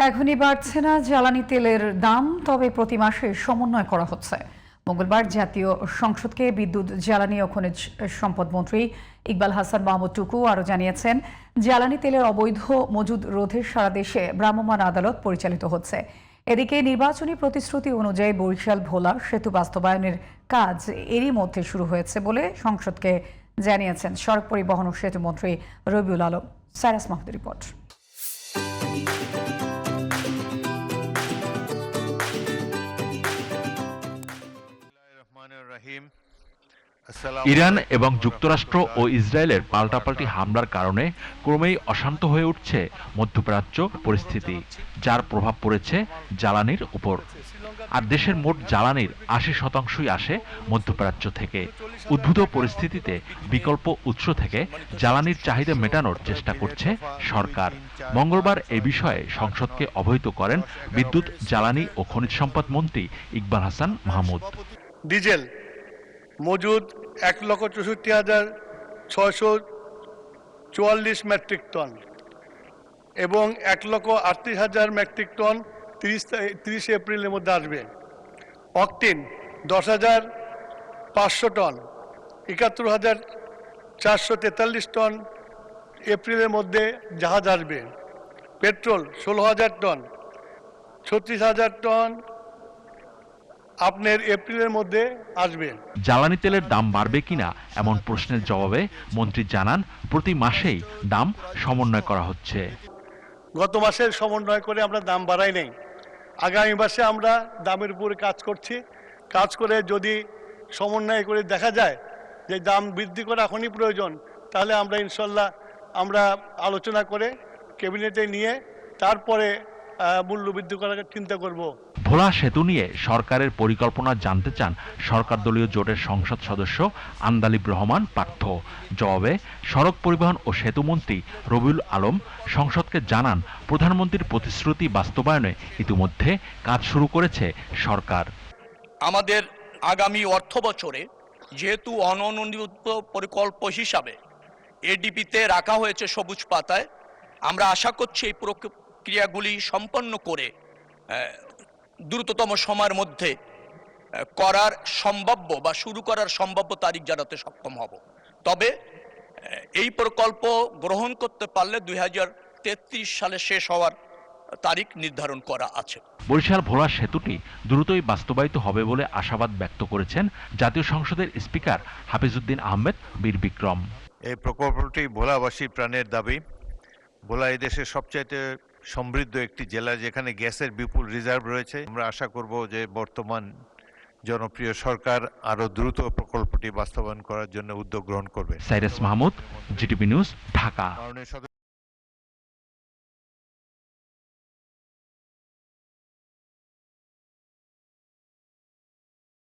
এখনই বাড়ছে না জ্বালানি তেলের দাম, তবে প্রতি মাসে সমন্বয় করা হচ্ছে। মঙ্গলবার জাতীয় সংসদকে বিদ্যুৎ, জ্বালানি ও খনিজ সম্পদ মন্ত্রী ইকবাল হাসান মাহমুদ টুকু আরও জানিয়েছেন, জ্বালানি তেলের অবৈধ মজুদ রোধে সারা দেশে ভ্রাম্যমাণ আদালত পরিচালিত হচ্ছে। এদিকে নির্বাচনী প্রতিশ্রুতি অনুযায়ী বরিশাল ভোলা সেতু বাস্তবায়নের কাজ এরই মধ্যে শুরু হয়েছে বলে সংসদকে জানিয়েছেন সড়ক পরিবহন ও সেতু মন্ত্রী রবিউল আলম। সাইরাস মাহমুদের রিপোর্ট। ইরান এবং যুক্তরাষ্ট্র ও ইসরায়েলের পাল্টাপাল্টি হামলার কারণে ক্রমেই অশান্ত হয়ে উঠছে মধ্যপ্রাচ্য পরিস্থিতি, যার প্রভাব পড়েছে জ্বালানির উপর। আর দেশের মোট জ্বালানির ৮০% আসে মধ্যপ্রাচ্য থেকে। উদ্ভূত পরিস্থিতিতে বিকল্প উৎস থেকে জ্বালানির চাহিদা মেটানোর চেষ্টা করছে সরকার। মঙ্গলবার এ বিষয়ে সংসদকে অবহিত করেন বিদ্যুৎ, জ্বালানি ও খনিজ সম্পদ মন্ত্রী ইকবাল হাসান মাহমুদ। ডিজেল মজুদ ১,৬৪,৬৪৪ মেট্রিক টন এবং ১,৩৮,০০০ মেট্রিক টন ৩০ এপ্রিলের মধ্যে আসবে। অকটিন ১০,৫০০ টন, ৭১,৪৪৩ টন এপ্রিলের মধ্যে জাহাজ আসবে। পেট্রোল ১৬,০০০ টন, ৩৬,০০০ টন আপনার এপ্রিলের মধ্যে আসবে। জ্বালানি তেলের দাম বাড়বে কিনা এমন প্রশ্নের জবাবে মন্ত্রী জানান, প্রতি মাসেই দাম সমন্বয় করা হচ্ছে। গত মাসের সমন্বয় করে আমরা দাম বাড়াই নাই। আগামী মাসে আমরা দামের উপরে কাজ করছি। কাজ করে যদি সমন্বয় করে দেখা যায় যে দাম বৃদ্ধি করা এখনই প্রয়োজন, তাহলে আমরা ইনশাল্লাহ আলোচনা করে ক্যাবিনেটে নিয়ে তারপরে মূল্য বৃদ্ধি করার চিন্তা করব। ভোলা সেতু নিয়ে সরকারের পরিকল্পনা জানতে চান সরকার দলীয় জোটের সংসদ সদস্য আন্দালিব রহমান পার্থ। জবাবে সড়ক পরিবহন ও সেতু মন্ত্রী রবিউল আলম সংসদকে জানান, প্রধানমন্ত্রীর প্রতিশ্রুতি বাস্তবায়নে ইতিমধ্যে কাজ শুরু করেছে সরকার। আমাদের আগামী অর্থ বছরে যেহেতু অননুমোদিত পরিকল্প হিসাবে এডিপিতে রাখা হয়েছে সবুজ পাতায়, আমরা আশা করছি এই প্রক্রিয়াগুলি সম্পন্ন করে দ্রুততম সময়ের মধ্যে করার সম্ভাব্য বা শুরু করার সম্ভাব্য তারিখ জানাতে সক্ষম হব। তবে এই প্রকল্প গ্রহণ করতে পারলে ২০৩৩ সালে শেষ হওয়ার তারিখ নির্ধারণ করা আছে। বরিশাল ভোলা সেতুটি দ্রুতই বাস্তবায়িত হবে বলে আশাবাদ ব্যক্ত করেছেন জাতীয় সংসদের স্পিকার হাফিজউদ্দিন আহমেদ বীর বিক্রম। এই প্রকল্পটি ভোলাবাসীর প্রাণের দাবি। ভোলা এই দেশের সবচাইতে সমৃদ্ধ একটি জেলা, যেখানে গ্যাসের বিপুল রিজার্ভ রয়েছে। আমরা আশা করব যে বর্তমান জনপ্রিয় সরকার আরো দ্রুত প্রকল্পটি বাস্তবায়ন করার জন্য উদ্যোগ গ্রহণ করবে। Cyrus Mahmud, GTV news, Dhaka.